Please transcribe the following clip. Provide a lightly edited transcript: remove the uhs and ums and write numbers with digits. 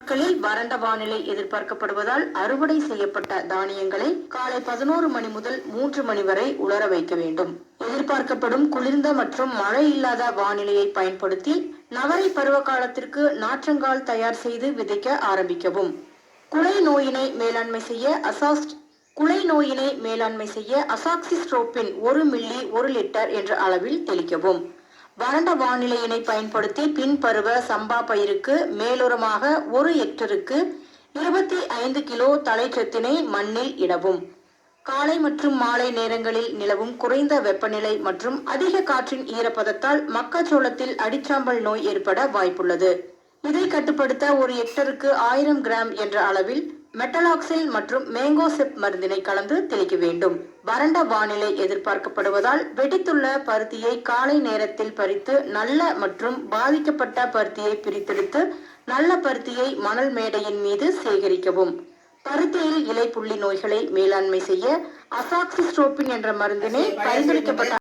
நாட்களில் வறண்ட வானிலை எதிர்பார்க்கப்படுவதால் அறுவடை செய்யப்பட்ட தானியங்களை காலை 11 மணி முதல் 3 மணி வரை உலர வைக்க வேண்டும். எதிர்பார்க்கப்படும் குளிர்ந்த மற்றும் மழை இல்லாத வானிலையை பயன்படுத்தி நவரை பருவ காலத்திற்கு நாற்றங்கால் தயார் செய்து விதைக்க ஆரம்பிக்கவும். குலை நோயினை மேலாண்மை செய்ய அசாக்சிஸ்ட்ரோபின் 1 மில்லி 1 லிட்டர் என்ற அளவில் தெளிக்கவும். வறண்ட வானிலையினை பயன்படுத்தி பின்பருவ சம்பா பயிருக்கு மேலுரமாக 1 ஹெக்டருக்கு 25 கிலோ தழைச்சத்தினை மண்ணில் இடவும். காலை மற்றும் மாலை நேரங்களில் நிலவும் குறைந்த வெப்பநிலை மற்றும் அதிக காற்றின் ஈரப்பதத்தால் மக்காச்சோளத்தில் அடிச்சாம்பல் நோய் ஏற்பட வாய்ப்புள்ளது. இதை கட்டுப்படுத்த 1 ஹெக்டருக்கு 1000 கிராம் என்ற அளவில் மெட்டலாக்சில் மற்றும் மேங்கோசெப் மருந்தினை கலந்து தெளிக்க வேண்டும். வறண்ட வானிலை எதிர்பார்க்கப்படுவதால் வெடித்துள்ள பருத்தியை காலை நேரத்தில் பறித்து நல்ல மற்றும் பாதிக்கப்பட்ட பருத்தியை பிரித்தெடுத்து நல்ல பருத்தியை மணல் மேடையின் மீது சேகரிக்கவும். பருத்தியில் இலை புள்ளி நோய்களை மேலாண்மை செய்ய அசாக்சிஸ்ட்ரோபின் என்ற மருந்தினை பரிந்துரைக்கப்பட்ட